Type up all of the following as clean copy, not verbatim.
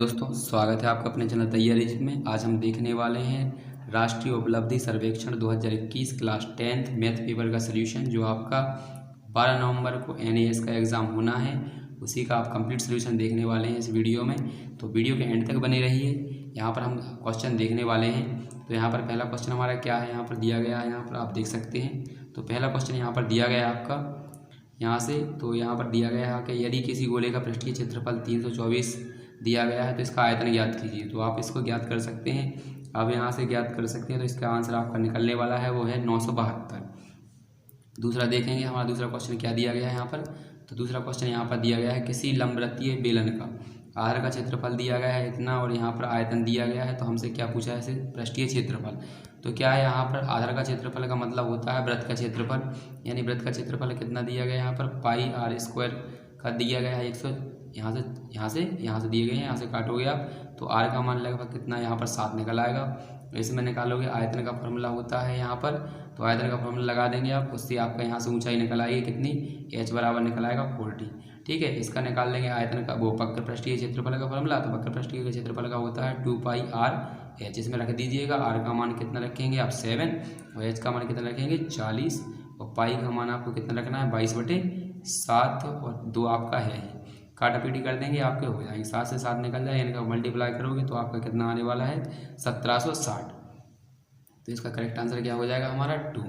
दोस्तों स्वागत है आपका अपने चैनल तैयारी में। आज हम देखने वाले हैं राष्ट्रीय उपलब्धि सर्वेक्षण 2021 क्लास 10th मैथ पेपर का सलूशन, जो आपका 12 नवंबर को एनएएस का एग्ज़ाम होना है। उसी का आप कंप्लीट सलूशन देखने वाले हैं इस वीडियो में, तो वीडियो के एंड तक बने रहिए। यहाँ पर हम क्वेश्चन देखने वाले हैं। तो यहाँ पर पहला क्वेश्चन हमारा क्या है, यहाँ पर दिया गया है, यहाँ पर आप देख सकते हैं। तो पहला क्वेश्चन यहाँ पर दिया गया है आपका यहाँ से, तो यहाँ पर दिया गया है कि यदि किसी गोले का पृष्ठीय क्षेत्रफल 324 दिया गया है तो इसका आयतन ज्ञात कीजिए। तो आप इसको ज्ञात कर सकते हैं, आप यहाँ से ज्ञात कर सकते हैं। तो इसका आंसर आपका निकलने वाला है वो है 972। दूसरा देखेंगे हमारा दूसरा क्वेश्चन क्या दिया गया है यहाँ पर। तो दूसरा क्वेश्चन यहाँ पर दिया गया है किसी लंबवृत्तीय बेलन का आधार का क्षेत्रफल दिया गया है इतना और यहाँ पर आयतन दिया गया है। तो हमसे क्या पूछा है, इसे पृष्ठीय क्षेत्रफल। तो क्या है यहाँ पर आधार का क्षेत्रफल का मतलब होता है वृत्त का क्षेत्रफल, यानी वृत्त का क्षेत्रफल कितना दिया गया है यहाँ पर पाई आर स्क्वायर का दिया गया है 100। यहाँ से दिए गए हैं, यहाँ से काटोगे आप तो आर का मान लगभग कितना यहाँ पर 7 निकल आएगा। इसमें निकालोगे आयतन का फॉर्मूला होता है यहाँ पर, तो आयतन का फॉर्मूला लगा देंगे आप, उससे आपका यहाँ से ऊंचाई निकल आएगी कितनी, h बराबर निकल आएगा 40। ठीक है, इसका निकाल लेंगे आयतन का वो वक्र पृष्ठीय क्षेत्रफल का फॉर्मूला। तो वक्र पृष्ठीय के क्षेत्रफल का होता है 2 पाई आर एच। इसमें रख दीजिएगा आर का मान कितना रखेंगे आप 7 और एच का मान कितना रखेंगे 40 और पाई का मान आपको कितना रखना है 22/7 और 2 आपका है। काटा पीटी कर देंगे आपके हो जाएंगे 7 से 7 निकल जाए, इनका मल्टीप्लाई करोगे तो आपका कितना आने वाला है 1760। तो इसका करेक्ट आंसर क्या हो जाएगा हमारा 2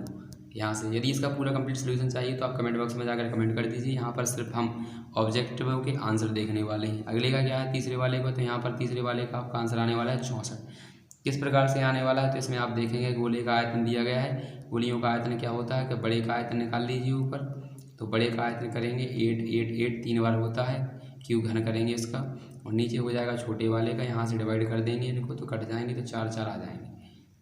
यहाँ से। यदि इसका पूरा कंप्लीट सोल्यूशन चाहिए तो आप कमेंट बॉक्स में जाकर कमेंट कर दीजिए। यहाँ पर सिर्फ हम ऑब्जेक्टिव के आंसर देखने वाले हैं। अगले का क्या है तीसरे वाले को, तो यहाँ पर तीसरे वाले का आपका आंसर आने वाला है 64। किस प्रकार से आने वाला है, तो इसमें आप देखेंगे गोले का आयतन दिया गया है। गोलियों का आयतन क्या होता है कि बड़े का आयतन निकाल लीजिए ऊपर, तो बड़े का आयतन करेंगे 8 8 8 3 बार होता है, क्यों घन करेंगे इसका, और नीचे हो जाएगा छोटे वाले का, यहाँ से डिवाइड कर देंगे इनको तो कट जाएंगे, तो 4 4 आ जाएंगे।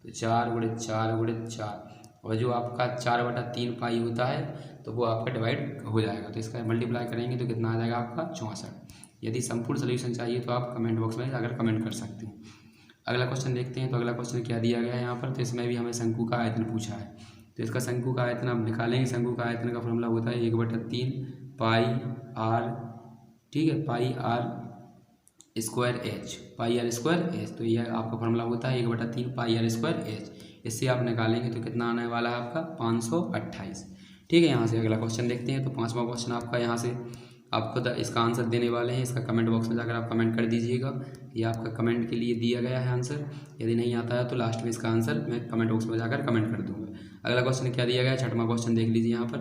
तो 4 × 4 × 4 और जो आपका 4/3 पाई होता है तो वो आपका डिवाइड हो जाएगा। तो इसका मल्टीप्लाई करेंगे तो कितना आ जाएगा आपका 64। यदि संपूर्ण सोल्यूशन चाहिए तो आप कमेंट बॉक्स में जाकर कमेंट कर सकते हैं। अगला क्वेश्चन देखते हैं। तो अगला क्वेश्चन क्या दिया गया है यहाँ पर, तो इसमें भी हमें शंकु का आयतन पूछा है। तो इसका शंकु का आयतन आप निकालेंगे। शंकु का आयतन का फॉर्मूला होता है 1/3 पाई आर, ठीक है, pi r square h, pi r square h. तो यह आपका फॉर्मूला होता है 1/3 पाई आर स्क्वायर एच। इससे आप निकालेंगे तो कितना आने वाला है आपका 528। ठीक है, यहाँ से अगला क्वेश्चन देखते हैं। तो 5वां क्वेश्चन आपका यहाँ से आपको इसका आंसर देने वाले हैं। इसका कमेंट बॉक्स में जाकर आप कमेंट कर दीजिएगा, ये आपका कमेंट के लिए दिया गया है आंसर। यदि नहीं आता है तो लास्ट में इसका आंसर मैं कमेंट बॉक्स में जाकर कमेंट कर दूंगा। अगला क्वेश्चन क्या दिया गया है, 6वां क्वेश्चन देख लीजिए यहाँ पर।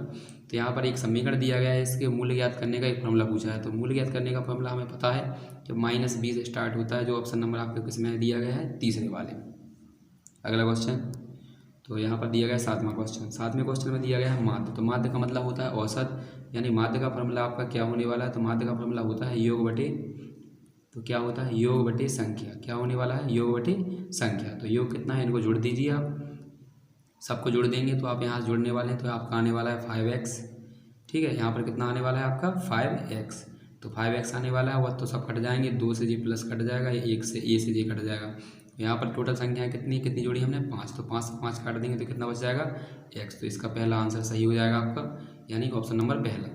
तो यहाँ पर एक समीकरण दिया गया है, इसके मूल्य ज्ञात करने का एक फॉर्मूला पूछा है। तो मूल्य ज्ञात करने का फॉर्मूला हमें पता है कि -b से स्टार्ट होता है, जो ऑप्शन नंबर आपके किसमें दिया गया है तीसरे वाले। अगला क्वेश्चन तो यहाँ पर दिया गया है 7वां क्वेश्चन। 7वें क्वेश्चन में दिया गया है माध्य। तो माध्य का मतलब होता है औसत, यानी माध्य का फॉर्मूला आपका क्या होने वाला है, तो माध्य का फॉर्मूला होता है योग बटे, तो क्या होता है योग बटे संख्या। क्या होने वाला है योग बटे संख्या। तो योग कितना है, इनको जोड़ दीजिए आप, सबको जोड़ देंगे तो आप यहाँ जोड़ने वाले हैं तो आपका आने वाला है 5x। ठीक है, यहाँ पर कितना आने वाला है आपका 5x। तो 5x आने वाला है, वह तो सब कट जाएंगे, 2 से जी प्लस कट जाएगा, 1 से a से j कट जाएगा। यहाँ पर टोटल संख्या कितनी जोड़ी हमने 5, तो 5 से 5 काट देंगे तो कितना बच जाएगा x। तो इसका पहला आंसर सही हो जाएगा आपका, यानी ऑप्शन नंबर पहला।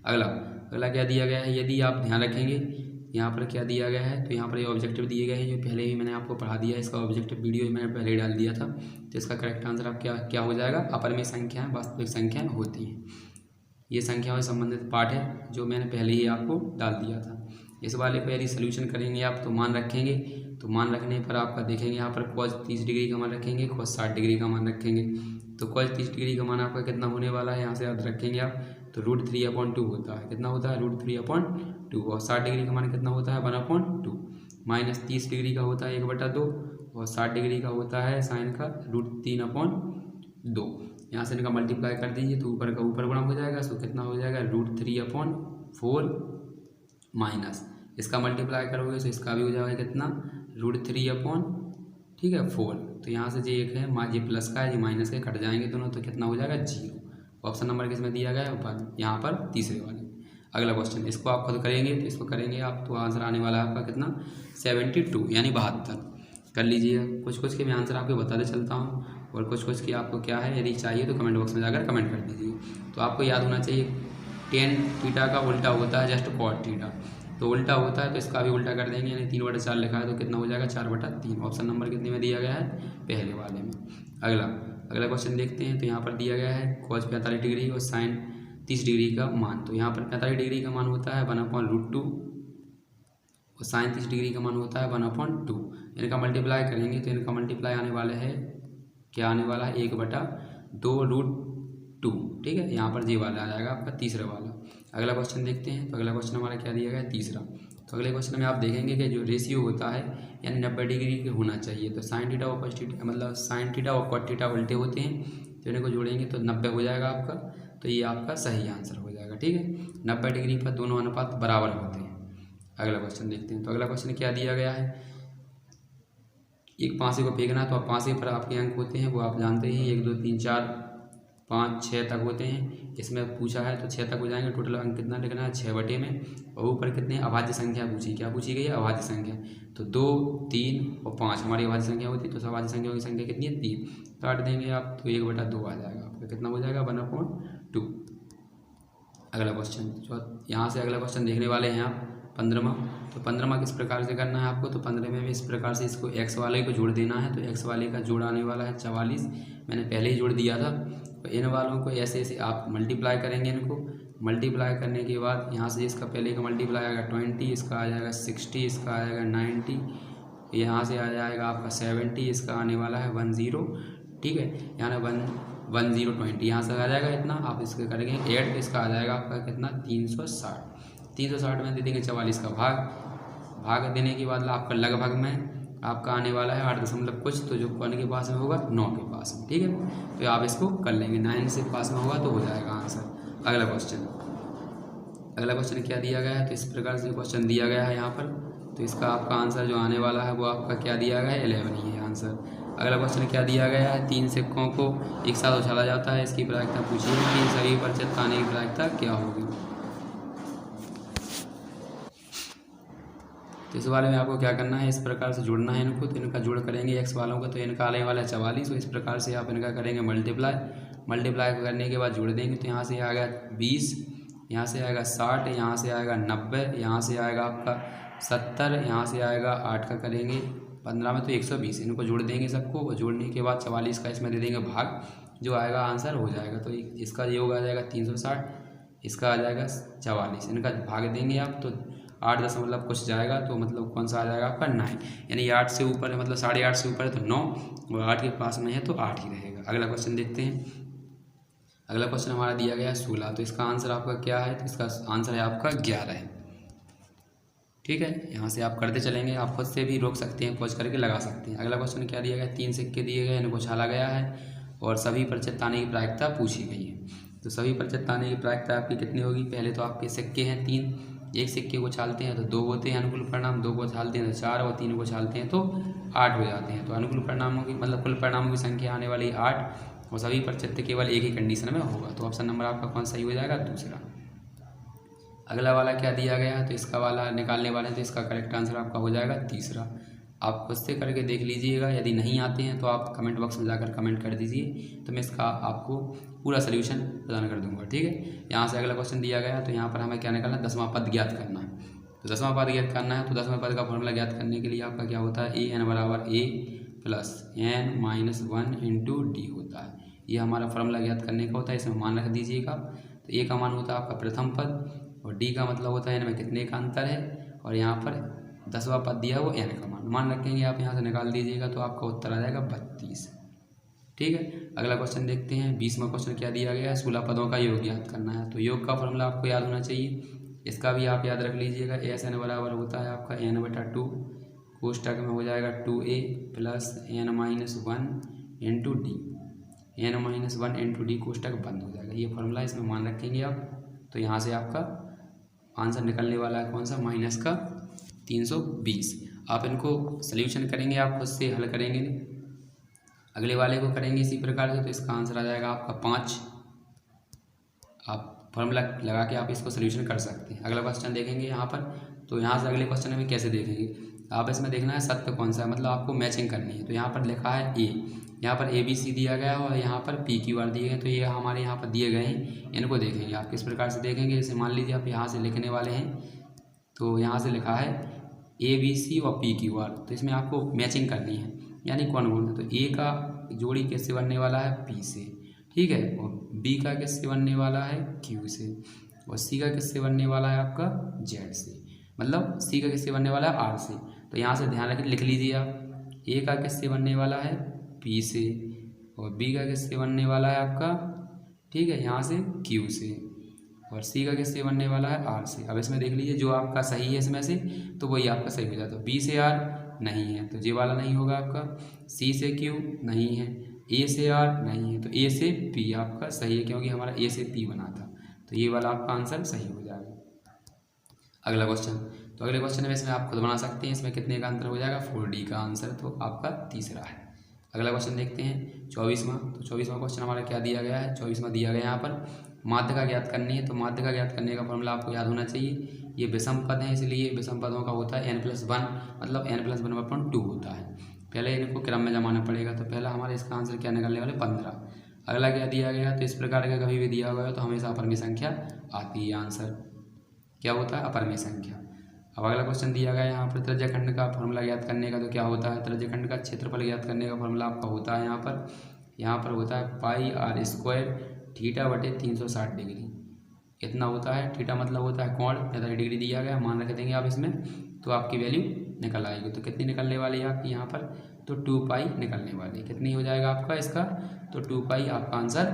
अगला क्या दिया गया है, यदि आप ध्यान रखेंगे यहाँ पर क्या दिया गया है, तो यहाँ पर ये ऑब्जेक्टिव दिए गए हैं, जो पहले ही मैंने आपको पढ़ा दिया है। इसका ऑब्जेक्टिव वीडियो मैंने पहले डाल दिया था। तो इसका करेक्ट आंसर आप क्या हो जाएगा, अपरिमेय संख्याएं वास्तविक संख्याएं होती हैं। ये संख्याओं से संबंधित पाठ है जो मैंने पहले ही आपको डाल दिया था। इस वाले को यदि सोल्यूशन करेंगे आप तो मान रखेंगे, तो मान रखने पर आपका देखेंगे यहाँ पर cos 30 डिग्री का मान रखेंगे, cos 60 डिग्री का मान रखेंगे। तो cos 30 डिग्री का मान आपका कितना होने वाला है, यहाँ से याद रखेंगे आप, तो √3/2 होता है। कितना होता है √3/2। और 60 डिग्री का मान कितना होता है 1/2। -30 डिग्री का होता है 1/2 और 60 डिग्री का होता है साइन का √3/2। यहाँ से इनका मल्टीप्लाई कर दीजिए तो ऊपर का ऊपर गुणा हो जाएगा, तो कितना हो जाएगा √3/4 माइनस इसका मल्टीप्लाई करोगे तो इसका भी हो जाएगा कितना √3/4, ठीक है 4। तो यहाँ से जो एक है जी प्लस का है, जी माइनस के कट जाएंगे दोनों, तो कितना हो जाएगा 0। ऑप्शन नंबर किसमें दिया गया है यहाँ पर तीसरे वाले। अगला क्वेश्चन इसको आप खुद करेंगे, तो इसको करेंगे आप तो आंसर आने वाला है आपका कितना 72, यानी 72 कर लीजिए। कुछ के मैं आंसर आपको बताते चलता हूँ और कुछ की आपको क्या है, यदि चाहिए तो कमेंट बॉक्स में जाकर कमेंट कर दीजिए। तो आपको याद होना चाहिए tan थीटा का उल्टा होता है जस्ट cot थीटा। तो उल्टा होता है तो इसका भी उल्टा कर देंगे, यानी 3/4 लिखा है तो कितना हो जाएगा 4/3। ऑप्शन नंबर कितने में दिया गया है, पहले वाले में। अगला क्वेश्चन देखते हैं। तो यहाँ पर दिया गया है cos 45 डिग्री और sin 30 डिग्री का मान। तो यहाँ पर 45 डिग्री का मान होता है 1/√2 और sin 30 डिग्री का मान होता है 1/2। इनका मल्टीप्लाई करेंगे तो इनका मल्टीप्लाई आने वाला है, क्या आने वाला है, 1/2√2। ठीक है, यहाँ पर ये वाला आ जाएगा आपका तीसरा वाला। अगला क्वेश्चन देखते हैं। तो अगला क्वेश्चन हमारा क्या दिया गया है, तीसरा। तो अगले क्वेश्चन में आप देखेंगे कि जो रेशियो होता है यानी 90 डिग्री के होना चाहिए। तो साइन थीटा और cos थीटा मतलब साइन थीटा और cot थीटा उल्टे होते हैं, तो इनको जोड़ेंगे तो 90 हो जाएगा आपका। तो ये आपका सही आंसर हो जाएगा। ठीक है, 90 डिग्री पर दोनों अनुपात बराबर होते हैं। अगला क्वेश्चन देखते हैं। तो अगला क्वेश्चन क्या दिया गया है, एक पाँसे को फेंकना। तो अब पाँसे पर आपके अंक होते हैं वो आप जानते हैं, 1 2 3 4 5 6 तक होते हैं। इसमें पूछा है तो 6 तक हो जाएंगे। टोटल अंक कितना लिखना है, 6 में। और ऊपर कितने अभाज्य संख्या पूछी, क्या पूछी गई है, अभाज्य संख्या। तो 2 3 और 5 हमारी अभाज्य संख्या होती है। तो अभाज्य संख्याओं की संख्या कितनी है, 3। काट देंगे आप तो 1/2 आ जाएगा आपका, कितना हो जाएगा 1/2। अगला क्वेश्चन जो यहाँ से अगला क्वेश्चन देखने वाले हैं आप 15वां। तो 15वां किस प्रकार से करना है आपको, तो 15 में भी इस प्रकार से इसको x वाले को जोड़ देना है। तो x वाले का जोड़ आने वाला है 44, मैंने पहले ही जोड़ दिया था। तो इन वालों को ऐसे ऐसे आप मल्टीप्लाई करेंगे। इनको मल्टीप्लाई करने के बाद यहाँ से इसका पहले का मल्टीप्लाई आएगा 20, इसका आ जाएगा 60, इसका आ जाएगा 90, यहाँ से आ जाएगा आपका 70, इसका आने वाला है 10। ठीक है, यहाँ 1020 यहाँ से आ जाएगा इतना। आप इसके करेंगे ऐड तो इसका आ जाएगा आपका कितना 360 में दे देंगे 44 का भाग देने के बाद आपका लगभग में आपका आने वाला है 8 दशमलव कुछ। तो जो कौन के पास में होगा, 9 के पास में। ठीक है, तो आप इसको कर लेंगे, 9 से पास में होगा तो हो जाएगा आंसर। अगला क्वेश्चन क्या दिया गया है, तो इस प्रकार से क्वेश्चन दिया गया है यहाँ पर। तो इसका आपका आंसर जो आने वाला है वो आपका क्या दिया गया है, 11 ही है आंसर। अगला क्वेश्चन क्या दिया गया है, 3 सिक्कों को एक साथ उछाला जाता है, इसकी प्रायिकता पूछिए कि सभी परिचित ताने की प्रायिकता क्या होगी। तो इस वाले में आपको क्या करना है, इस प्रकार से जोड़ना है इनको। तो इनका जोड़ करेंगे x वालों का, तो इनका आने वाला है 44। तो इस प्रकार से आप इनका करेंगे मल्टीप्लाई करने के बाद जोड़ देंगे। तो यहाँ से आएगा 20, यहाँ से आएगा 60, यहाँ से आएगा 90, यहाँ से आएगा आपका 70, यहाँ से आएगा 8 का करेंगे 15 में तो 120। इनको जोड़ देंगे सबको, और जोड़ने के बाद 44 का इसमें दे देंगे भाग, जो आएगा आंसर हो जाएगा। तो इसका योग आ जाएगा 360, इसका आ जाएगा 44। इनका भाग देंगे आप तो 8 दशमलव कुछ जाएगा। तो मतलब कौन सा आ जाएगा आपका 9, यानी 8 से ऊपर है, मतलब 8.5 से ऊपर है तो 9, और 8 के पास में है तो 8 ही रहेगा। अगला क्वेश्चन देखते हैं। अगला क्वेश्चन हमारा दिया गया है 16। तो इसका आंसर आपका क्या है, तो इसका आंसर है आपका 11 है। ठीक है, यहाँ से आप करते चलेंगे, आप खुद से भी रोक सकते हैं, पॉज करके लगा सकते हैं। अगला क्वेश्चन क्या दिया गया, 3 सिक्के दिए गए, इनको छाला गया है और सभी परिचित ताने की प्रायिकता पूछी गई है। तो सभी परिचित ताने की प्रायिकता आपकी कितनी होगी, पहले तो आपके सिक्के हैं 3, एक सिक्के को छालते हैं तो 2 होते हैं अनुकूल परिणाम, 2 को छालते हैं तो 4, और 3 को छालते हैं तो 8 हो जाते हैं। तो अनुकूल परिणामों की मतलब कुल परिणामों की संख्या आने वाली 8, और सभी परिचित केवल एक ही कंडीशन में होगा। तो ऑप्शन नंबर आपका कौन सही हो जाएगा, दूसरा। अगला वाला क्या दिया गया है, तो इसका वाला निकालने वाले हैं, तो इसका करेक्ट आंसर आपका हो जाएगा तीसरा। आप खुद से करके देख लीजिएगा, यदि नहीं आते हैं तो आप कमेंट बॉक्स में जाकर कमेंट कर दीजिए, तो मैं इसका आपको पूरा सलूशन प्रदान कर दूंगा। ठीक है, यहाँ से अगला क्वेश्चन दिया गया है। तो यहाँ पर हमें क्या निकालना है, 10वां पद ज्ञात करना है। तो 10वां पद ज्ञात करना है, तो 10वें पद का फॉर्मूला ज्ञात करने के लिए आपका क्या होता है, a n बराबर a plus n minus 1 into D होता है। ये हमारा फॉर्मूला ज्ञात करने का होता है, इसमें मान रख दीजिएगा। तो a का मान होता है आपका प्रथम पद, और डी का मतलब होता है इनमें कितने का अंतर है, और यहाँ पर 10वां पद दिया है वो n का मान रखेंगे आप, यहाँ से निकाल दीजिएगा तो आपका उत्तर आ जाएगा 32। ठीक है, अगला क्वेश्चन देखते हैं। 20वां क्वेश्चन क्या दिया गया है, 16 पदों का योग ज्ञात करना है। तो योग का फॉर्मूला आपको याद होना चाहिए, इसका भी आप याद रख लीजिएगा। एस एन बराबर होता है आपका n/2, कोष्टक में हो जाएगा 2a plus n minus 1 into d, n minus 1 into d कोष्टक बंद हो जाएगा। ये फॉर्मूला इसमें मान रखेंगे आप। तो यहाँ से आपका आंसर निकलने वाला है कौन सा, माइनस का 320। आप इनको सल्यूशन करेंगे, आप खुद से हल करेंगे, अगले वाले को करेंगे इसी प्रकार से। तो इसका आंसर आ जाएगा आपका 5। आप फॉर्मूला लगा के आप इसको सल्यूशन कर सकते हैं। अगला क्वेश्चन देखेंगे यहाँ पर। तो यहाँ से अगले क्वेश्चन में कैसे देखेंगे, आप इसमें देखना है सत्य कौन सा है, मतलब आपको मैचिंग करनी है। तो यहाँ पर लिखा है ए, यहाँ पर ABC दिया गया है और यहाँ पर PQR दिए गए। तो ये हमारे यहाँ पर दिए गए हैं, इनको देखेंगे आप किस प्रकार से देखेंगे। जैसे मान लीजिए आप यहाँ से लिखने वाले हैं, तो यहाँ से लिखा है ABC और PQR, तो इसमें आपको मैचिंग करनी है, यानी कौन कौन सा। तो A का जोड़ी किससे बनने वाला है, P से, ठीक है, और B का किससे बनने वाला है, Q से, और C का किससे बनने वाला है आपका Z से, मतलब C का किससे बनने वाला है, R से। तो यहाँ से ध्यान रखिए, लिख लीजिए आप, A का किससे बनने वाला है, P से, और B का किससे बनने वाला है आपका, ठीक है, यहाँ से Q से, और C का किससे बनने वाला है, R से। अब इसमें देख लीजिए जो आपका सही है इसमें से, तो वही आपका सही हो जाता है। B से R नहीं है तो ये वाला नहीं होगा आपका, C से Q नहीं है, A से R नहीं है तो A से P आपका सही है, क्योंकि हमारा A से P बना था, तो ये वाला आपका आंसर सही हो जाएगा। अगला क्वेश्चन, तो अगले क्वेश्चन में इसमें आप खुद बना सकते हैं, इसमें कितने का आंसर हो जाएगा, 4D का आंसर तो आपका तीसरा है। अगला क्वेश्चन देखते हैं 24वां। तो 24वां क्वेश्चन हमारा क्या दिया गया है, 24वां दिया गया है यहाँ पर माध्यिका ज्ञात करनी है। तो माध्यिका ज्ञात करने का फॉर्मूला आपको याद होना चाहिए, ये विषम पद है इसलिए विषम पदों का होता है n+1, मतलब n+1/2 होता है। पहले इनको क्रम में जमाना पड़ेगा, तो पहला हमारा इसका आंसर क्या निकलने वाले 15। अगला क्या दिया गया, तो इस प्रकार का कभी भी दिया हुआ है तो हमेशा अपरमेय संख्या आती है, आंसर क्या होता है, अपरमेय संख्या। अब अगला क्वेश्चन दिया गया है यहाँ पर त्रिज्यखंड का फॉर्मूला ज्ञात करने का, तो क्या होता है, त्रिज्यखंड का क्षेत्रफल ज्ञात करने का फॉर्मूला आपका होता है यहाँ पर होता है πr² θ/360 डिग्री, इतना होता है। थीटा मतलब होता है कोण, 45 डिग्री दिया गया, मान रख देंगे आप इसमें, तो आपकी वैल्यू निकल आएगी। तो कितनी निकलने वाली है आपकी यहाँ पर, तो 2π निकलने वाली, कितनी हो जाएगा आपका इसका, तो 2π आपका आंसर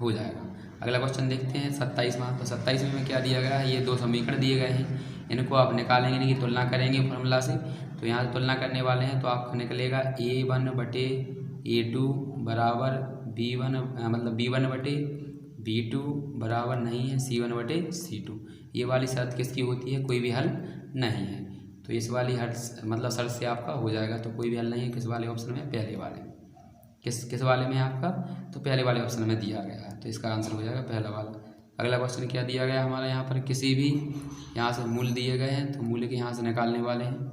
हो जाएगा। अगला क्वेश्चन देखते हैं 27वां। तो 27वें में क्या दिया गया है, ये दो समीकरण दिए गए हैं, इनको आप निकालेंगे, इनकी तुलना करेंगे फॉर्मूला से। तो यहाँ से तुलना करने वाले हैं, तो आपका निकलेगा A1/A2 बराबर B1, मतलब B1/B2 बराबर नहीं है C1/C2। ये वाली शर्त किसकी होती है, कोई भी हल नहीं है, तो इस वाली हल मतलब शर्त से आपका हो जाएगा। तो कोई भी हल नहीं है किस वाले ऑप्शन में, पहले वाले, किस वाले में आपका, तो पहले वाले ऑप्शन में दिया गया है, तो इसका आंसर हो जाएगा पहला वाला। अगला क्वेश्चन क्या दिया गया हमारा यहाँ पर, किसी भी यहाँ से मूल दिए गए हैं तो मूल के यहाँ से निकालने वाले हैं।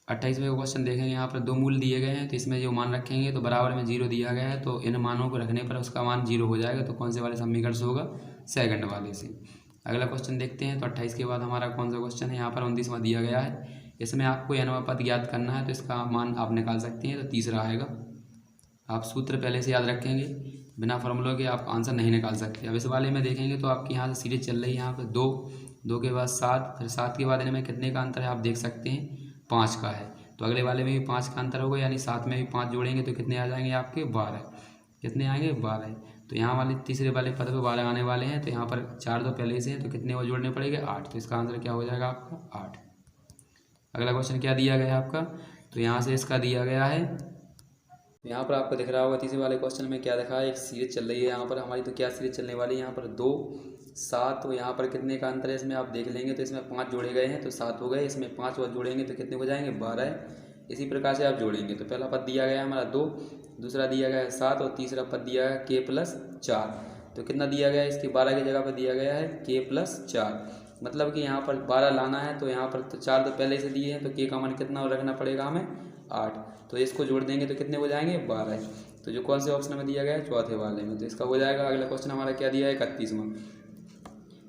28वें क्वेश्चन देखेंगे, यहाँ पर दो मूल दिए गए हैं, तो इसमें जो मान रखेंगे तो बराबर में 0 दिया गया है, तो इन मानों को रखने पर उसका मान 0 हो जाएगा। तो कौन से वाले समीकरण से होगा, सेकंड वाले से। अगला क्वेश्चन देखते हैं, तो 28 के बाद हमारा कौन सा क्वेश्चन है, यहाँ पर 29वां दिया गया है, इसमें आपको nवां पद ज्ञात करना है, तो इसका मान आप निकाल सकते हैं, तो तीसरा आएगा। आप सूत्र पहले से याद रखेंगे, बिना फॉर्मूलों के आप आंसर नहीं निकाल सकते। अब इस वाले में देखेंगे तो आपकी यहाँ से सीरीज चल रही है, यहाँ पर 2 के बाद 7, फिर 7 के बाद इनमें कितने का अंतर है आप देख सकते हैं, 5 का है। तो अगले वाले में भी 5 का अंतर होगा, यानी 7 में भी 5 जोड़ेंगे तो कितने आ जाएंगे आपके 12, कितने आएंगे 12। तो यहाँ वाले तीसरे वाले पद पे 12 आने वाले हैं, तो यहाँ पर 4 तो पहले से हैं, तो कितने और जोड़ने पड़ेंगे 8, तो इसका आंसर क्या हो जाएगा आपका 8। अगला क्वेश्चन क्या दिया गया है आपका, तो यहाँ से इसका दिया गया है, तो यहाँ पर आपको दिख रहा होगा तीसरे वाले क्वेश्चन में क्या दिखा है, एक सीरीज चल रही है यहाँ पर हमारी। तो क्या सीरीज चलने वाली है यहाँ पर 2, 7, तो यहाँ पर कितने का अंतर है इसमें आप देख लेंगे, तो इसमें 5 जोड़े गए हैं तो 7 हो गए, इसमें 5 और जोड़ेंगे तो कितने हो जाएंगे 12। इसी प्रकार से आप जोड़ेंगे, तो पहला पद दिया गया है हमारा 2, दूसरा दिया गया है 7 और तीसरा पद दिया है k+4। तो कितना दिया गया है, इसके 12 की जगह पर दिया गया है k+4, मतलब कि यहाँ पर 12 लाना है, तो यहाँ पर तो 4 तो पहले से दिए हैं, तो k का मान कितना रखना पड़ेगा हमें 8, तो इसको जोड़ देंगे तो कितने हो जाएंगे 12। तो जो कौन से ऑप्शन में दिया गया है, चौथे वाले में, तो इसका हो जाएगा। अगला क्वेश्चन हमारा क्या दिया है 31वां।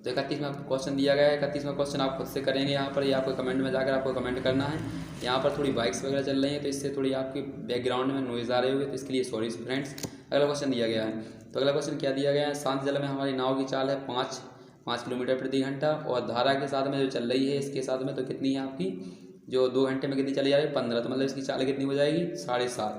तो 31वां क्वेश्चन दिया गया है, 31वां क्वेश्चन आप खुद से करेंगे यहाँ पर, या आपको कमेंट में जाकर आपको कमेंट करना है। यहाँ पर थोड़ी बाइक्स वगैरह चल रही हैं, तो इससे थोड़ी आपकी बैकग्राउंड में नॉइज़ आ रहे होंगे, तो इसके लिए सॉरी फ्रेंड्स। अगला क्वेश्चन दिया गया है, तो अगला क्वेश्चन क्या दिया गया है, शांत जल में हमारी नाव की चाल है 5 किलोमीटर प्रति घंटा, और धारा के साथ में जो चल रही है इसके साथ में, तो कितनी है आपकी, जो 2 घंटे में कितनी चली जा रही है 15, तो मतलब इसकी चाल कितनी हो जाएगी 7.5,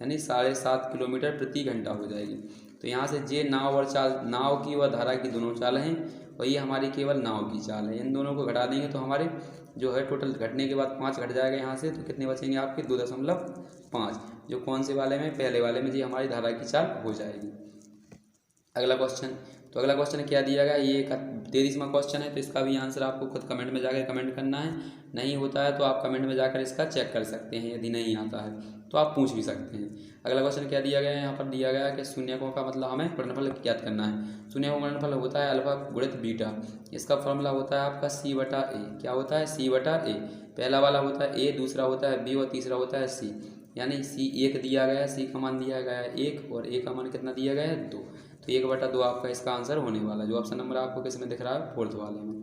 यानी 7.5 किलोमीटर प्रति घंटा हो जाएगी। तो यहाँ से जे नाव और चाल, नाव की व धारा की दोनों चाल हैं, और ये हमारी केवल नाव की चाल है, इन दोनों को घटा देंगे तो हमारे जो है टोटल घटने के बाद 5 घट जाएगा यहाँ से, तो कितने बचेंगे आपके 2.5, जो कौन से वाले में, पहले वाले में, जी हमारी धारा की चाल हो जाएगी। अगला क्वेश्चन, तो अगला क्वेश्चन क्या दिया गया, ये 33वां क्वेश्चन है, तो इसका भी आंसर आपको खुद कमेंट में जाकर कमेंट करना है। नहीं होता है तो आप कमेंट में जाकर इसका चेक कर सकते हैं, यदि नहीं आता है तो आप पूछ भी सकते हैं। अगला क्वेश्चन क्या दिया गया है, यहाँ पर दिया गया है कि शून्यकों का मतलब हमें गुणनफल ज्ञात करना है। शून्यकों का गुणनफल होता है अल्फा गुणित बीटा, इसका फॉर्मूला होता है आपका C/A। क्या होता है C/A, पहला वाला होता है A, दूसरा होता है B और तीसरा होता है C, यानी C 1 दिया गया है, C का मान दिया गया है 1 और A का मान कितना दिया गया है 2, तो 1/2 आपका इसका आंसर होने वाला है। जो ऑप्शन नंबर आपको किस में दिख रहा है, 4th वाले में।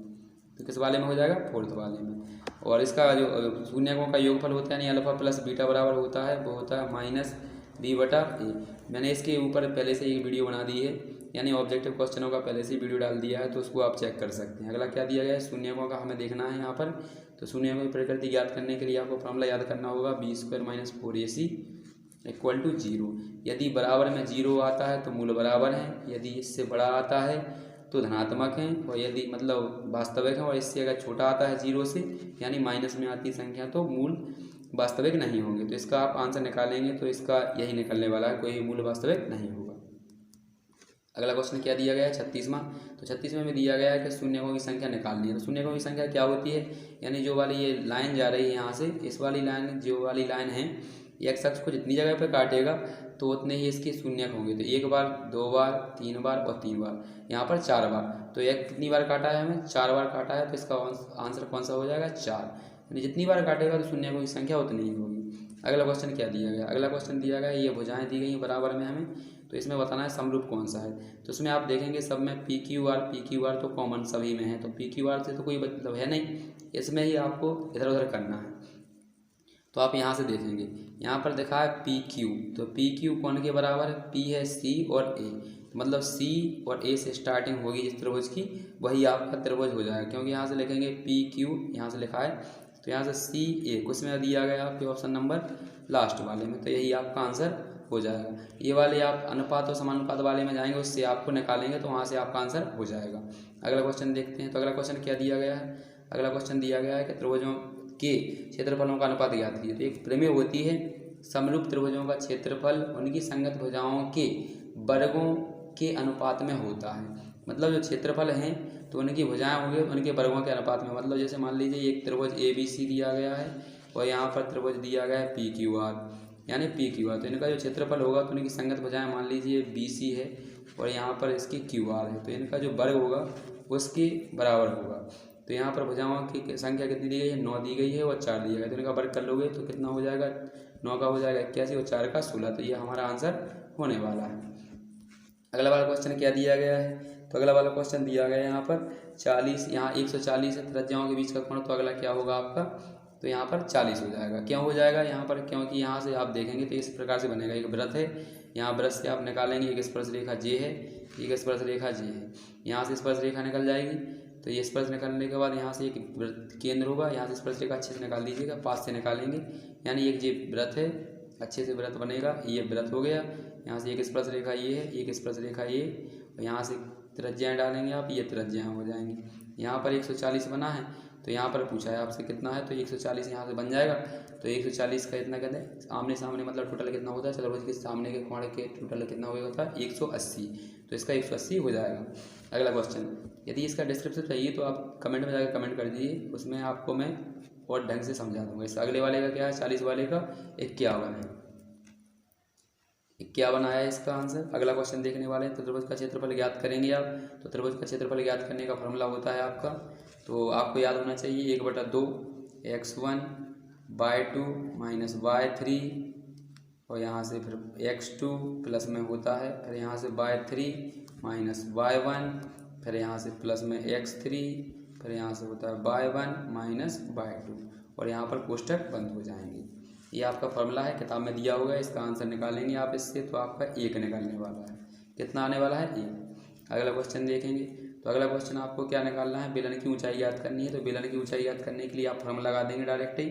तो किस वाले में हो जाएगा, फोर्थ वाले में। और इसका जो शून्यकों का योगफल होता है यानी अल्फा प्लस बीटा बराबर होता है वो होता है माइनस बी बटा ए। मैंने इसके ऊपर पहले से एक वीडियो बना दी है, यानी ऑब्जेक्टिव क्वेश्चनों का पहले से वीडियो डाल दिया है, तो उसको आप चेक कर सकते हैं। अगला क्या दिया गया है, शून्यकों का हमें देखना है यहाँ पर। तो शून्यकों की प्रकृति ज्ञात करने के लिए आपको फॉर्मूला याद करना होगा, b square minus 4ac equal to 0। यदि बराबर में 0 आता है तो मूल बराबर है, यदि इससे बड़ा आता है तो धनात्मक हैं, और यदि मतलब वास्तविक है और इससे अगर छोटा आता है 0 से यानी माइनस में आती संख्या तो मूल वास्तविक नहीं होंगे। तो इसका आप आंसर निकालेंगे तो इसका यही निकलने वाला है, कोई मूल वास्तविक नहीं होगा। अगला क्वेश्चन क्या दिया गया है, 36वां। तो 36वें में दिया गया है कि शून्यकों की संख्या निकालनी है। तो शून्यकों की संख्या क्या होती है, यानी जो वाली ये लाइन जा रही है यहाँ से, इस वाली लाइन, जो वाली लाइन है एक्स अक्ष को जितनी जगह पर काटेगा तो उतने ही इसके शून्यक होंगे। तो एक बार, दो बार, तीन बार और तीन बार, यहाँ पर 4 बार। तो एक कितनी बार काटा है, हमें 4 बार काटा है, तो इसका आंसर कौन सा हो जाएगा, 4। यानी जितनी बार काटेगा तो शून्यकों की संख्या उतनी ही होगी। अगला क्वेश्चन क्या दिया गया, अगला क्वेश्चन दिया गया ये भुजाएं दी गई हैं बराबर में हमें, तो इसमें बताना है समरूप कौन सा है। तो इसमें आप देखेंगे सब में पी क्यू आर तो कॉमन सभी में है, तो पी क्यू आर से तो कोई मतलब है नहीं, इसमें ही आपको इधर उधर करना है। तो आप यहाँ से देखेंगे, यहाँ पर देखा है पी क्यू, तो पी क्यू कौन के बराबर है, पी है सी और ए, मतलब सी और ए से स्टार्टिंग होगी जिस त्रिभुज की, वही आपका त्रिभुज हो जाएगा। क्योंकि यहाँ से लिखेंगे पी क्यू, यहाँ से लिखा है, तो यहाँ से सी ए कुछ में दिया गया आपके ऑप्शन नंबर लास्ट वाले में, तो यही आपका आंसर हो जाएगा। ये वाले आप अनुपात और समानुपात वाले में जाएंगे, उससे आपको निकालेंगे तो वहाँ से आपका आंसर हो जाएगा। अगला क्वेश्चन देखते हैं। तो अगला क्वेश्चन क्या दिया गया है, अगला क्वेश्चन दिया गया है कि त्रिभुजों के क्षेत्रफलों का अनुपात ज्ञात कीजिए। तो एक प्रमेय होती है, समरूप त्रिभुजों का क्षेत्रफल उनकी संगत भुजाओं के वर्गों के अनुपात में होता है। मतलब जो क्षेत्रफल हैं तो उनकी भुजाएं होंगी उनके वर्गों के अनुपात में। मतलब जैसे मान लीजिए एक त्रिभुज ए बी सी दिया गया है और यहाँ पर त्रिभुज दिया गया है पी क्यू आर, यानी पी क्यू आर, तो इनका जो क्षेत्रफल होगा तो उनकी संगत भुजाएं मान लीजिए बी सी है और यहाँ पर इसकी क्यू आर है, तो इनका जो वर्ग होगा उसके बराबर होगा। तो यहाँ पर भुजाओं की संख्या कितनी दी गई है, 9 दी गई है और 4 दिया गया, तो इनका वर्ग कर लोगे तो कितना हो जाएगा, 9 का हो जाएगा 81 और 4 का 16, तो ये हमारा आंसर होने वाला है। अगला वाला क्वेश्चन क्या दिया गया है, तो अगला वाला क्वेश्चन दिया गया है यहाँ पर 40, यहाँ 140 है त्रिज्याओं के बीच का कोण, तो अगला क्या होगा आपका, तो यहाँ पर 40 हो जाएगा। क्यों हो जाएगा यहाँ पर, क्योंकि यहाँ से आप देखेंगे तो इस प्रकार से बनेगा, एक वृत्त है, यहाँ वृत्त से आप निकालेंगे, एक स्पर्श रेखा जे है, एक स्पर्श रेखा जे है, यहाँ से स्पर्श रेखा निकल जाएगी, तो ये स्पर्श निकलने के बाद यहाँ से एक वृत्त केंद्र होगा, यहाँ से स्पर्श रेखा अच्छे से निकाल दीजिएगा, पास से निकालेंगे, यानी एक ये वृत्त है, अच्छे से वृत्त बनेगा, ये वृत्त हो गया। यहाँ से एक स्पर्श रेखा ये है, एक स्पर्श रेखा ये, और यहाँ से त्रिज्याएं डालेंगे आप, ये त्रिज्याएं हो जाएंगी। यहाँ पर 140 बना है, तो यहाँ पर पूछा है आपसे कितना है, तो 140 यहाँ से बन जाएगा। तो 140 का इतना कहते हैं आमने सामने, मतलब टोटल कितना होता है, चतुर्भुज के सामने के कोण के टोटल कितना होता है 180, तो इसका 180 हो जाएगा। अगला क्वेश्चन, यदि इसका डिस्क्रिप्शन चाहिए तो आप कमेंट में जाकर कमेंट कर दीजिए, उसमें आपको मैं और ढंग से समझा दूँगा। इस अगले वाले का क्या है, 40 वाले का 51 है, 51 आया इसका आंसर। अगला क्वेश्चन देखने वाले हैं, तो त्रिभुज का क्षेत्रफल ज्ञात करेंगे आप। तो त्रिभुज का क्षेत्रफल ज्ञात करने का फॉर्मूला होता है आपका, तो आपको याद होना चाहिए 1/2 x1/2 माइनस y3, और यहाँ से फिर x2 प्लस में होता है, फिर यहाँ से y3 माइनस y1, फिर यहाँ से प्लस में x3, फिर यहाँ से होता है y1 माइनस y2, और यहाँ पर कोष्टक बंद हो जाएंगे। ये आपका फॉर्मूला है, किताब में दिया होगा, इसका आंसर निकालेंगे आप इससे, तो आपका 1 निकलने वाला है। कितना आने वाला है, 1। अगला क्वेश्चन देखेंगे। तो अगला क्वेश्चन आपको क्या निकालना है, बेलन की ऊंचाई याद करनी है। तो बेलन की ऊंचाई याद करने के लिए आप फॉर्मूला लगा देंगे डायरेक्ट ही।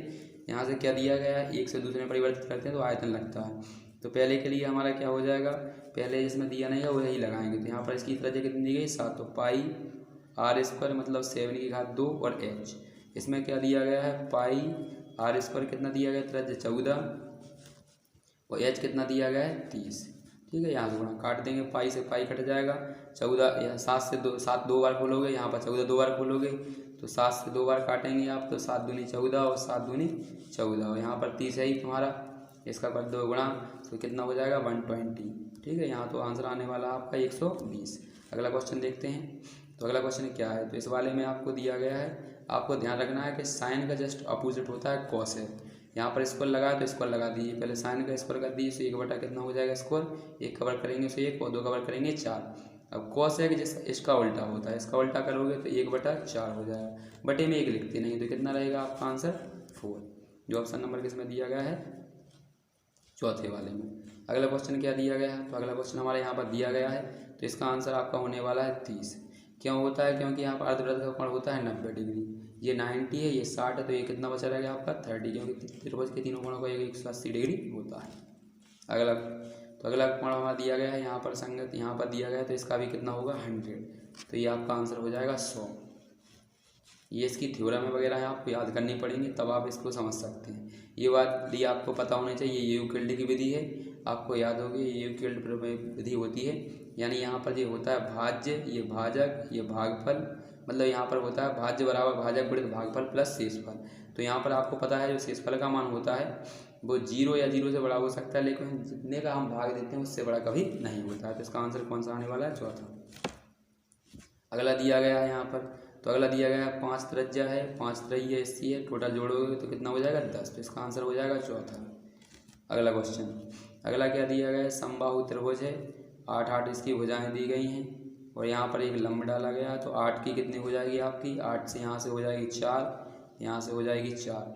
यहाँ से क्या दिया गया है, एक से दूसरे में परिवर्तित करते हैं तो आयतन लगता है। तो पहले के लिए हमारा क्या हो जाएगा, पहले जिसमें दिया नहीं है वही लगाएंगे। तो यहाँ पर इसकी त्रिज्या कितनी दी गई, 7, तो पाई r² मतलब 7 की घात 2 और h। इसमें क्या दिया गया है, पाई r² कितना दिया गया, त्रिज्या 14, और h कितना दिया गया है 30। ठीक है, यहाँ से गुणा काट देंगे, पाई से पाई कट जाएगा, 14 या 7 से 2 बार खोलोगे, यहाँ पर 14 2 बार खोलोगे, तो 7 से 2 बार काटेंगे आप, तो 7 दूनी 14 और 7 दूनी 14, और यहाँ पर 30 है ही तुम्हारा, इसका कर दो गुणा, तो कितना हो जाएगा 120। ठीक है, यहाँ तो आंसर आने वाला आपका 120। अगला क्वेश्चन देखते हैं। तो अगला क्वेश्चन क्या है, तो इस वाले में आपको दिया गया है, आपको ध्यान रखना है कि साइन का जस्ट अपोजिट होता है कॉस है। यहाँ पर स्क्वायर लगाया तो स्क्वायर लगा दीजिए, पहले साइन का स्क्वायर कर दीजिए, तो 1 बटा कितना हो जाएगा स्क्वायर, 1 कवर करेंगे तो 1 और 2 कवर करेंगे 4, अब cosec जिसका इसका उल्टा होता है, इसका उल्टा करोगे तो 1/4 हो जाएगा, बटे में 1 लिखते नहीं, तो कितना रहेगा आपका आंसर 4, जो ऑप्शन नंबर किसमें दिया गया है, चौथे वाले में। अगला क्वेश्चन क्या दिया गया है, तो अगला क्वेश्चन हमारे यहाँ पर दिया गया है, तो इसका आंसर आपका होने वाला है 30। क्यों होता है, क्योंकि यहाँ पर अर्धवृत्त का कोण होता है 90 डिग्री, ये 90 है, ये 60 है, तो ये कितना बचा रहेगा आपका 30, क्योंकि त्रिभुज के तीनों कोणों का 180 डिग्री होता है। अगला, तो अगला कोण हमारा दिया गया है यहाँ पर संगत, यहाँ पर दिया गया है, तो इसका भी कितना होगा 100, तो ये आपका आंसर हो जाएगा 100। ये इसकी थ्योरम वगैरह है, आपको याद करनी पड़ेंगी, तब आप इसको समझ सकते हैं। ये बात ये आपको पता होनी चाहिए, ये यूक्लिड की विधि है, आपको याद होगी, ये यूक्लिड विधि होती है। यानी यहाँ पर ये होता है भाज्य, ये भाजक, ये भागफल, मतलब यहाँ पर होता है भाज्य बराबर भाजक गुणित भागफल प्लस शेषफल। तो यहाँ पर आपको पता है जो शेषफल का मान होता है वो 0 या 0 से बड़ा हो सकता है, लेकिन जितने का हम भाग देते हैं उससे बड़ा कभी नहीं होता है। तो इसका आंसर कौन सा आने वाला है, चौथा। अगला दिया गया है यहाँ पर, तो अगला दिया गया है 5 त्रिज्या है, 5 त्रिज्या इसकी है, टोटल जोड़ोगे तो कितना हो जाएगा 10, तो इसका आंसर हो जाएगा चौथा। अगला क्वेश्चन, अगला क्या दिया गया है, समबाहु त्रिभुज है, 8 इसकी भुजाएं दी गई हैं और यहाँ पर एक लंब डाला गया है, तो 8 की कितनी हो जाएगी आपकी, 8 से यहाँ से हो जाएगी 4, यहाँ से हो जाएगी 4,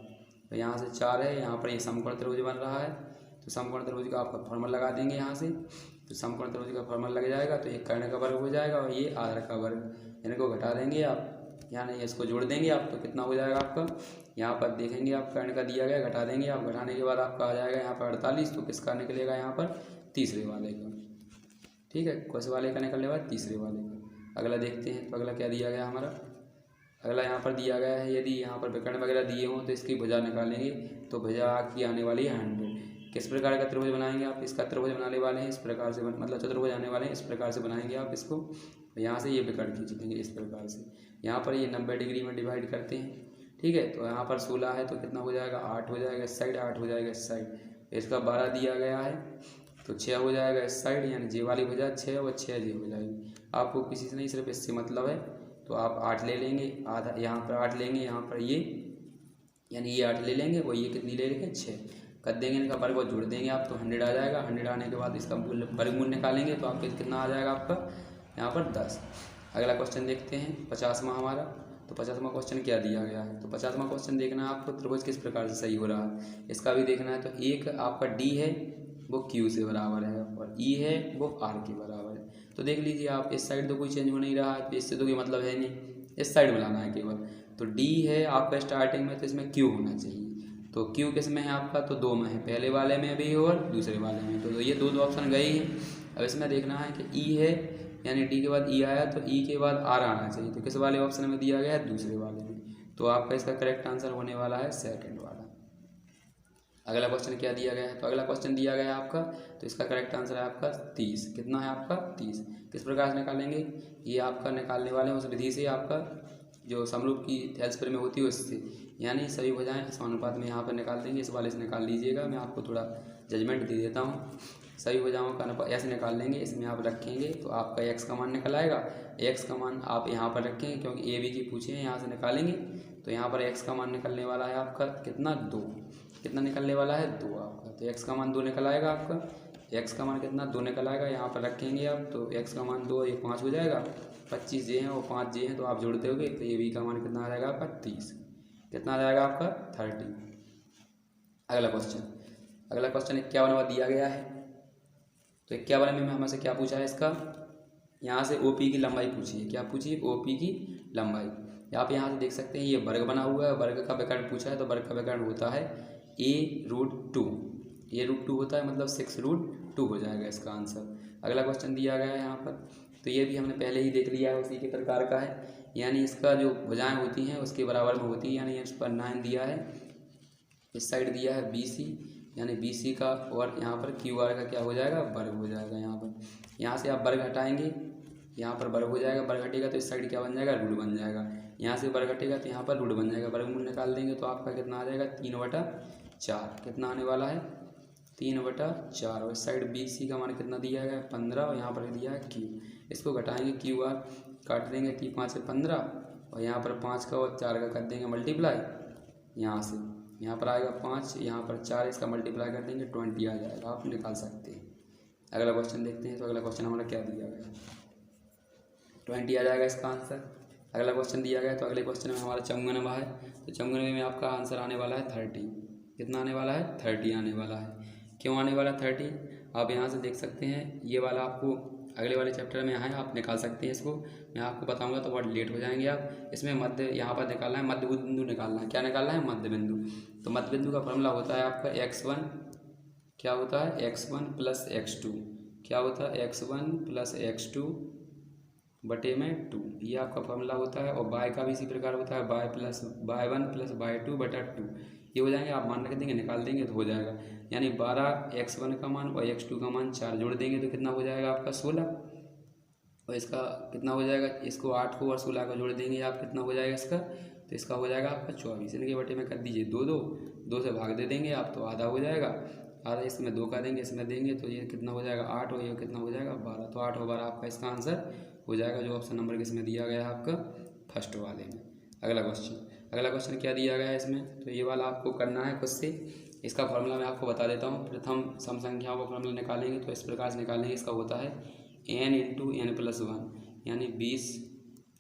तो यहाँ से 4 है, यहाँ पर ये समकोण त्रिभुज बन रहा है, तो समकोण त्रिभुज का आपका फॉर्मूला लगा देंगे यहाँ से, तो समकोण त्रिभुज का फॉर्मूला लग जाएगा, तो ये कर्ण का वर्ग हो जाएगा और ये आधार का वर्ग, इनको घटा देंगे आप, यानी इसको जोड़ देंगे आप, तो कितना हो जाएगा आपका, यहाँ पर देखेंगे आप कर्ण का दिया गया, घटा देंगे आप, घटाने के बाद आपका आ जाएगा यहाँ पर 48, तो किसका निकलेगा यहाँ पर, तीसरे वाले का। ठीक है, कौन से वाले का निकलने वाला, तीसरे वाले का। अगला देखते हैं, तो अगला क्या दिया गया हमारा, अगला यहाँ पर दिया गया है, यदि यहाँ पर विकर्ण वगैरह दिए हों तो इसकी भुजा निकालेंगे, तो भुजा की आने वाली है 100। किस प्रकार का त्रिभुज बनाएंगे आप, इसका त्रिभुज बनाने वाले हैं इस प्रकार से, मतलब चतुर्भुज आने वाले हैं इस प्रकार से बनाएंगे आप इसको, यहाँ से ये विकर्ण खींच देंगे इस प्रकार से, यहाँ पर ये 90 डिग्री में डिवाइड करते हैं। ठीक है, तो यहाँ पर 16 है, तो कितना हो जाएगा 8 हो जाएगा इस साइड, 8 हो जाएगा इस साइड, इसका 12 दिया गया है, तो 6 हो जाएगा इस साइड, यानी जे वाली भुजा 6 और 6 जे हो जाएगी। आपको किसी से नहीं, सिर्फ इससे मतलब है, तो आप 8 ले लेंगे, आधा यहाँ पर 8 लेंगे, यहाँ पर ये यानी ये 8 ले लेंगे और ये कितनी ले लेंगे 6 कर देंगे, इनका वर्ग और जोड़ देंगे आप, तो 100 आ जाएगा। 100 आने के बाद इसका वर्गमूल निकालेंगे, तो आपके कितना आ जाएगा आपका यहाँ पर 10। अगला क्वेश्चन देखते हैं 50वां हमारा, तो 50वां क्वेश्चन क्या दिया गया है, तो 50वां क्वेश्चन देखना है आपको, त्रिभुज किस प्रकार से सही हो रहा है इसका भी देखना है। तो एक आपका डी है वो क्यू से बराबर है और ई है वो आर के बराबर है, तो देख लीजिए आप, इस साइड तो कोई चेंज हो नहीं रहा है, तो इससे तो कोई मतलब है नहीं, इस साइड बनाना है केवल। तो डी है आपका स्टार्टिंग में, तो इसमें क्यू होना चाहिए, तो क्यू किस में है आपका, तो 2 में है, पहले वाले में भी और दूसरे वाले में, तो ये दो ऑप्शन गए ही हैं। अब इसमें देखना है कि ई है, यानी डी के बाद ई आया, तो ई के बाद आर आना चाहिए, तो किस वाले ऑप्शन में दिया गया है, दूसरे वाले में, तो आपका इसका करेक्ट आंसर होने वाला है सेकंड वाला। अगला क्वेश्चन क्या दिया गया है, तो अगला क्वेश्चन दिया गया है आपका, तो इसका करेक्ट आंसर है आपका 30। कितना है आपका 30, किस प्रकार से निकालेंगे, ये आपका निकालने वाले हैं उस विधि से, आपका जो समरूप की एल्सपेयर में होती है उससे, यानी सभी भुजाएं समानुपात में यहाँ पर निकाल देंगे, इस वाले से निकाल लीजिएगा, मैं आपको थोड़ा जजमेंट दे देता हूँ। सभी भुजाओं का ऐसे निकाल लेंगे, इसमें आप रखेंगे तो आपका एक्स का मान निकल आएगा, एक्स का मान आप यहाँ पर रखेंगे क्योंकि ए बी की पूछे हैं, यहाँ से निकालेंगे, तो यहाँ पर एक्स का मान निकलने वाला है आपका कितना 2, कितना निकलने वाला है 2 आपका, तो एक्स का मान 2 निकल आएगा आपका, एक्स का मान कितना 2 निकल आएगा, यहाँ पर रखेंगे आप, तो एक्स का मान 2, ये 5 हो जाएगा, 25 जे हैं और 5 जे हैं, तो आप जोड़ते होगे, तो ये बी का मान कितना आ जाएगा आपका 30, कितना आ जाएगा आपका 30। अगला क्वेश्चन 51वां दिया गया है, तो 51 में हमसे क्या पूछा है इसका, यहाँ से ओपी की लंबाई पूछी है, क्या पूछी है, ओपी की लंबाई। आप यहाँ से देख सकते हैं ये वर्ग बना हुआ है, वर्ग का विकर्ण पूछा है, तो वर्ग का विकर्ण होता है a√2, a√2 होता है, मतलब 6√2 हो जाएगा इसका आंसर। अगला क्वेश्चन दिया गया है यहाँ पर, तो ये भी हमने पहले ही देख लिया है, उसी के प्रकार का है, यानी इसका जो भुजाएं होती हैं उसके बराबर में होती है, यानी इस पर 9 दिया है, इस साइड दिया है BC, यानी BC का, और यहाँ पर QR का क्या हो जाएगा, वर्ग हो जाएगा। यहाँ से आप वर्ग हटाएंगे, यहाँ पर वर्ग हो जाएगा, वर्ग हटेगा तो इस साइड क्या बन जाएगा, रूट बन जाएगा, यहाँ से वर्ग हटेगा तो यहाँ पर रूट बन जाएगा, वर्गमूल निकाल देंगे तो आपका कितना आ जाएगा 3/4, कितना आने वाला है 3/4, और इस साइड BC का मान कितना दिया गया है 15, और यहाँ पर दिया है Q, इसको घटाएंगे QR, काट देंगे 5 से 15, और यहाँ पर 5 का और 4 का कर देंगे मल्टीप्लाई, यहाँ से यहाँ पर आएगा 5, यहाँ पर 4, इसका मल्टीप्लाई कर देंगे 20 आ जाएगा, आप निकाल सकते हैं। अगला क्वेश्चन देखते हैं, तो अगला क्वेश्चन हमारा क्या दिया गया है, 20 आ जाएगा इसका आंसर। अगला क्वेश्चन दिया गया तो अगले क्वेश्चन में हमारा 54वां है, तो 54वें में आपका आंसर आने वाला है 30। कितना आने वाला है? 30 आने वाला है। क्यों आने वाला 30? आप यहाँ से देख सकते हैं, ये वाला आपको अगले वाले चैप्टर में है, आप निकाल सकते हैं इसको, मैं आपको बताऊंगा तो बहुत लेट हो जाएंगे आप। इसमें मध्य यहाँ पर निकालना है, मध्य बिंदु निकालना है। क्या निकालना है? मध्य बिंदु। तो मध्य बिंदु का फॉर्मूला होता है आपका x1, क्या होता है? x1 प्लस x2, क्या होता है? x1 प्लस x2 बटे में 2, ये आपका फॉर्मूला होता है। और y का भी इसी प्रकार होता है, y1 प्लस y2 बटा 2, ये हो जाएंगे। आप मान रख देंगे, निकाल देंगे तो हो जाएगा। यानी 12 x1 का मान और x2 का मान 4 जोड़ देंगे तो कितना हो जाएगा आपका? 16। और इसका कितना हो जाएगा? इसको 8 को और 16 को जोड़ देंगे आप, कितना हो जाएगा इसका? तो इसका हो जाएगा आपका 24। इनके बटे में कर दीजिए 2 से भाग दे देंगे आप, तो आधा हो जाएगा। आधा इसमें 2 का देंगे, इसमें देंगे तो ये कितना हो जाएगा? 8, और ये कितना हो जाएगा? 12। तो 8 और 12 आपका इसका आंसर हो जाएगा, जो ऑप्शन नंबर किसमें दिया गया है आपका? फर्स्ट वाले में। अगला क्वेश्चन क्या दिया गया है इसमें? तो ये वाला आपको करना है खुद से। इसका फॉर्मूला मैं आपको बता देता हूँ। प्रथम सम संख्याओं का फॉर्मूला निकालेंगे तो इस प्रकार से निकालेंगे। इसका होता है n × n+1, यानी 20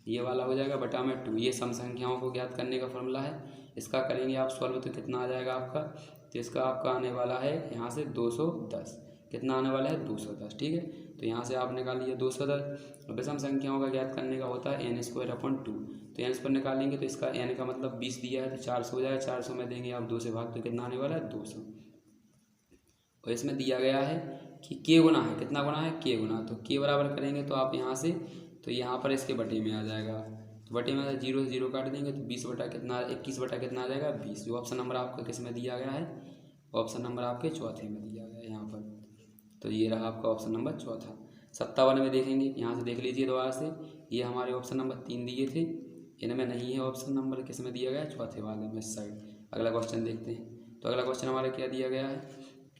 ये वाला हो जाएगा बटा में 2। ये सम संख्याओं को ज्ञात करने का फॉर्मूला है। इसका करेंगे आप सॉल्व तो कितना आ जाएगा आपका? तो इसका आपका आने वाला है यहाँ से 210। कितना आने वाला है? 210। ठीक है, तो यहाँ से आप निकाल लीजिए 210। विषम संख्याओं का ज्ञात करने का होता है n²/2। तो n² निकालेंगे तो इसका n का मतलब 20 दिया है तो 400 हो जाएगा। 400 में देंगे आप 2 से भाग, तो कितना आने वाला है? 200। और इसमें दिया गया है कि k गुना है, कितना गुना है? k गुना। तो k बराबर करेंगे तो आप यहाँ से, तो यहाँ पर इसके बटे में आ जाएगा, तो बटे में 0 से 0 काट देंगे तो 20 बटा कितना? 21 बटा कितना आ जाएगा? 20। जो ऑप्शन नंबर आपका किस में दिया गया है? ऑप्शन नंबर आपके चौथे में दिया गया है यहाँ पर। तो ये रहा आपका ऑप्शन नंबर चौथा। 57 में देखेंगे, यहाँ से देख लीजिए दोबारा से, ये हमारे ऑप्शन नंबर 3 दिए थे, इनमें नहीं है ऑप्शन नंबर, किस में दिया गया है? चौथे वाले में, इस साइड। अगला क्वेश्चन देखते हैं। तो अगला क्वेश्चन हमारा क्या दिया गया है?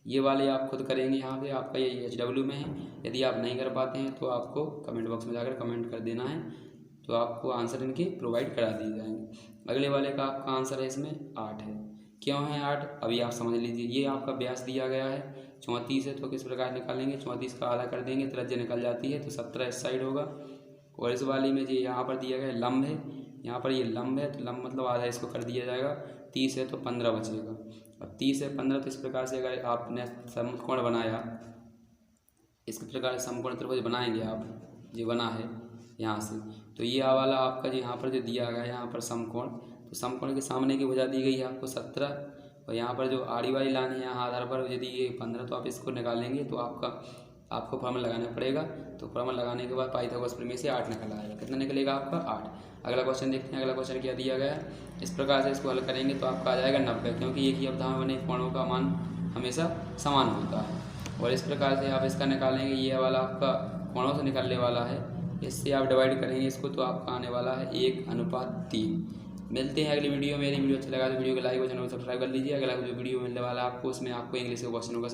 ये वाले आप खुद करेंगे। यहाँ पे आपका ये HW में है। यदि आप नहीं कर पाते हैं तो आपको कमेंट बॉक्स में जाकर कमेंट कर देना है, तो आपको आंसर इनके प्रोवाइड करा दिए जाएंगे। अगले वाले का आपका आंसर है इसमें 8 है। क्यों है 8? अभी आप समझ लीजिए। ये आपका व्यास दिया गया है 34 है, तो किस प्रकार निकालेंगे? 34 का आधा कर देंगे, त्रिज्या निकल जाती है, तो 17 इस साइड होगा। और इस वाली में जो यहाँ पर दिया गया है लंब है, यहाँ पर ये लंब है, तो लंब मतलब आधा इसको कर दिया जाएगा। 30 है तो 15 बचेगा। अब 30 है 15, तो इस प्रकार से अगर आपने समकोण बनाया, इस प्रकार से समकोण त्रिभुज बनाएंगे आप, जो बना है यहाँ से, तो ये वाला आपका जो यहाँ पर जो दिया गया है यहाँ पर समकोण, तो समकोण के सामने की भुजा दी गई है आपको 17, और यहाँ पर जो आड़ी वाली लाइन है यहाँ आधार पर यदि ये 15, तो आप इसको निकालेंगे तो आपको फॉर्मूला लगाना पड़ेगा। तो फॉर्मूला लगाने के बाद पाइथागोरस प्रमेय से 8 निकल आएगा। कितना निकलेगा आपका? 8। अगला क्वेश्चन देखते हैं। अगला क्वेश्चन क्या दिया गया है? इस प्रकार से इसको हल करेंगे तो आपका आ जाएगा 90, क्योंकि एक ही अवधान में बने कोणों का मान हमेशा समान होता है। और इस प्रकार से आप इसका निकालेंगे, ये वाला आपका कोणों से निकलने वाला है, इससे आप डिवाइड करेंगे इसको, तो आपका आने वाला है 1:3। मिलते हैं अगली वीडियो में। मेरी वीडियो अच्छा लगा तो वीडियो को लाइक और चैनल को सब्सक्राइब कर लीजिए। अगला जो वीडियो मिलने वाला है आपको, उसमें आपको इंग्लिश के क्वेश्चनों का